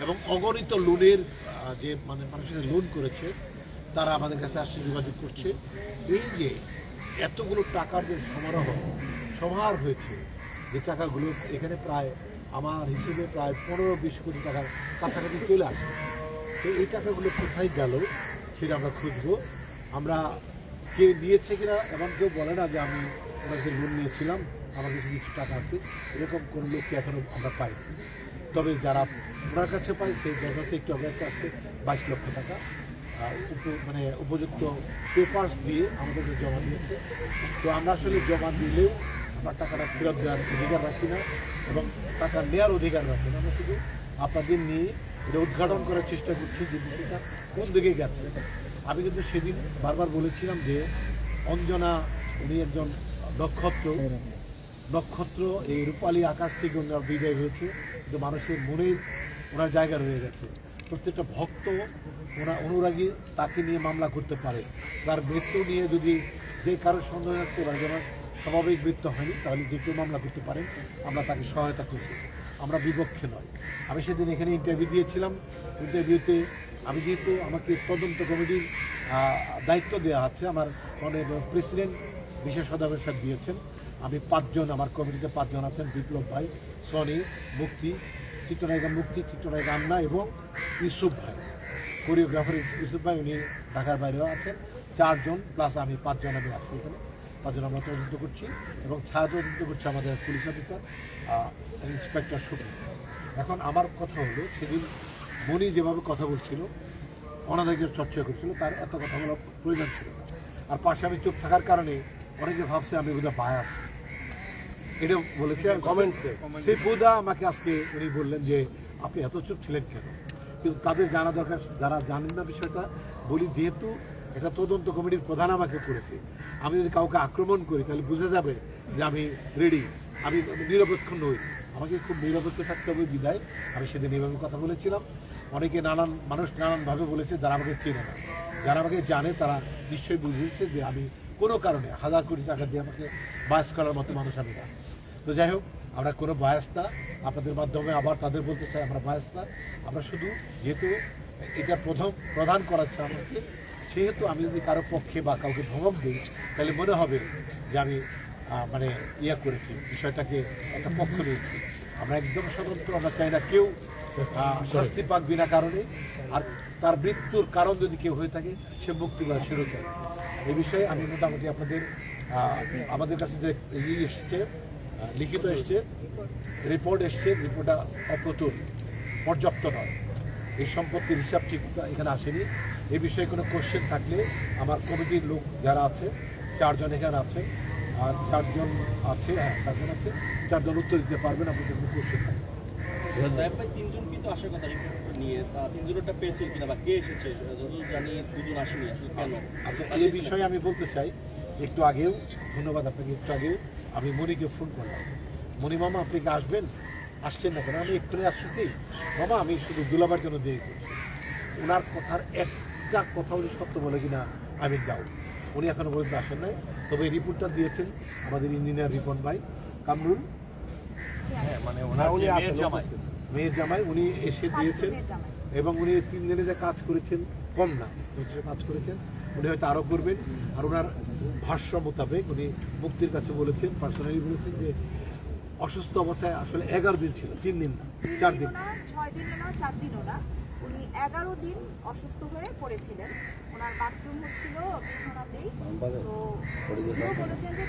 এবং অগণিত লোনের যে মানে মানুষের লোন করেছে তারা আমাদের কাছে আসছে, যোগাযোগ করছে। এই যে এতগুলো টাকার যে সমাহার হয়েছে, যে টাকাগুলো এখানে প্রায় আমার হিসেবে প্রায় 15-20 কোটি টাকার কাছাকাছি চলে আসে। তো এই টাকাগুলো কোথায় গেল সেটা আমরা খুঁজবো। আমরা কে নিয়েছে কিনা এমন কেউ বলে না যে আমি ওনাকে লোন নিয়েছিলাম, আমার কাছে কিছু টাকা আছে, এরকম কোনো লোককে এখনও আমরা পাই। তবে যারা ওনার কাছে পাই সেই জায়গাতে একটু অবহেলা আসছে 22 লক্ষ টাকা মানে উপযুক্ত পেপার্স দিয়ে আমাদেরকে জমা দিয়েছে। তো আমরা আসলে জমা দিলেও আমরা টাকাটা ফেরত দেওয়ার অধিকার রাখি না এবং টাকা নেওয়ার অধিকার রাখি না। আমরা শুধু আপনাদের নিয়ে এটা উদ্ঘাটন করার চেষ্টা করছি যে বিষয়টা কোন দিকে গেছে। আমি কিন্তু সেদিন বারবার বলেছিলাম যে অঞ্জনা উনি একজন নক্ষত্র, এই রূপালী আকাশ থেকে ওনার বিদায় হয়েছে, কিন্তু মানুষের মনে ওনার জায়গা রয়ে গেছে। প্রত্যেকটা ভক্ত অনুরাগী তাকে নিয়ে মামলা করতে পারে। তার মৃত্যু নিয়ে যদি যে কারোর সন্দেহ রাখতে পারে যেন স্বাভাবিক মৃত্যু হয়নি, তাহলে যে কেউ মামলা করতে পারেন, আমরা তাকে সহায়তা করছি, আমরা বিপক্ষে নয়। আমি সেদিন এখানে ইন্টারভিউ দিয়েছিলাম। ইন্টারভিউতে আমি যেহেতু আমাকে তদন্ত কমিটির দায়িত্ব দেওয়া আছে, আমার প্রেসিডেন্ট বিশেষ সদাগর সাহেব দিয়েছেন, আমি 5 জন, আমার কমিটিতে 5 জন আছেন, বিপ্লব ভাই, সনি, মুক্তি, চিত্রনায়িকা আন্না এবং ইউসুফ ভাই, কোরিওগ্রাফার ইউসুফ ভাই, উনি ঢাকার বাইরেও আছেন। 4 জন প্লাস আমি 5 জন আমি আসছি এখানে। 5 জন আমরা তদন্ত করছি এবং ছায়া তদন্ত করছে আমাদের পুলিশ অফিসার ইন্সপেক্টর শুক্র। এখন আমার কথা হলো, সেদিন মনি যেভাবে কথা বলছিল, অনাদায়কের চর্চা করছিল, তার এত কথা বলার প্রয়োজন ছিল না। আর পাশে আমি চুপ থাকার কারণে অনেকে ভাবছে আমি বোধহয় বায়াস, এটা বলেছে কমেন্টসে। সেপুদা আমাকে আজকে উনি বললেন যে আপনি এত চুপ ছিলেন কেন, কিন্তু তাদের জানা দরকার, যারা জানেন না বিষয়টা। বলি যেহেতু এটা তদন্ত কমিটির প্রধান আমাকে করেছে, আমি যদি কাউকে আক্রমণ করি তাহলে বুঝে যাবে যে আমি রেডি, আমি নিরপেক্ষ নই, আমাকে খুব নিরপেক্ষ থাকতে হবে। বিদায় আমি সেদিন এইভাবে কথা বলেছিলাম। অনেকে মানুষ নানানভাবে বলেছে, যারা আমাকে চেনে না, যারা আমাকে জানে তারা নিশ্চয়ই বুঝেছে যে আমি কোনো কারণে 1000 কোটি টাকা দিয়ে আমাকে বায়াস করার মতো মানুষ আমি না। তো যাই হোক, আমরা কোনো বায়াস না, আপনাদের মাধ্যমে আবার তাদের বলতে চাই আমরা বায়াস না। আমরা শুধু যেহেতু এটা প্রধান করাচ্ছে আমাকে, সেহেতু আমি যদি কারো পক্ষে বা কাউকে ধমক দিই তাহলে মনে হবে যে আমি মানে করেছি, বিষয়টাকে একটা পক্ষ নিয়েছি। আমরা একদম স্বতন্ত্র, আমরা চাই না কেউ শাস্তি পাক বিনা কারণে। আর তার মৃত্যুর কারণ যদি কেউ হয়ে থাকে, সে মুক্তি করা শুরু করে। এই বিষয়ে আমি মোটামুটি আমাদের কাছে যে এসছে, লিখিত এসছে, রিপোর্ট এসছে, রিপোর্টটা অপ্রতুল, পর্যাপ্ত নয়। এই সম্পত্তির হিসাব ঠিক এখানে আসেনি। এই বিষয়ে কোনো কোশ্চেন থাকলে আমার কমিটির লোক যারা আছে, 4 জন এখানে আছে, আর 4 জন আছে, 4 জন আছে, 4 জন উত্তর দিতে পারবেন আপনাদের কোনো কোশ্চেন থাকলে। 3 জন কিন্তু আসার কথা নিয়ে, 3 জনটা পেয়েছেন কিনা বা কে এসেছে, জানি 2 জন আসেনি, আসলে কেন? আচ্ছা, এই বিষয়ে আমি বলতে চাই, একটু আগেও, ধন্যবাদ আপনাকে, একটু আগেও আমি মনিকে ফোন করলাম, মনি মামা আপনি কি আসছেন না কেন? আমি এক্ষুনি আসছি মামা, আমি শুধু দুলাবার জন্য দেরি করছি। ওনার কথার একটা কথা উনি সত্য বলে কিনা আমি যাও, উনি এখনো পর্যন্ত আসেন নাই। তবে এই রিপোর্টটা দিয়েছেন আমাদের ইঞ্জিনিয়ার রিপন ভাই, কামরুল, মানে ওনার মেয়ের জামাই, উনি এসে দিয়েছেন। এবং উনি 3 দিনে যে কাজ করেছেন কম না, কাজ করেছেন, উনি হয়তো আরও করবেন। আর ওনার ভাষ্য মোতাবেক উনি মুক্তির কাছে বলেছেন, পার্সোনালি বলেছেন যে অসুস্থ অবস্থায় আসলে 11 দিন ছিল, 3 দিন না, 4 দিন, 6 দিনও না, 4 দিনও না, উনি 11 দিন অসুস্থ হয়ে পড়েছিলেন। ওনার বাথরুম হচ্ছিল বিছানাতেই। তো বলেছেন যে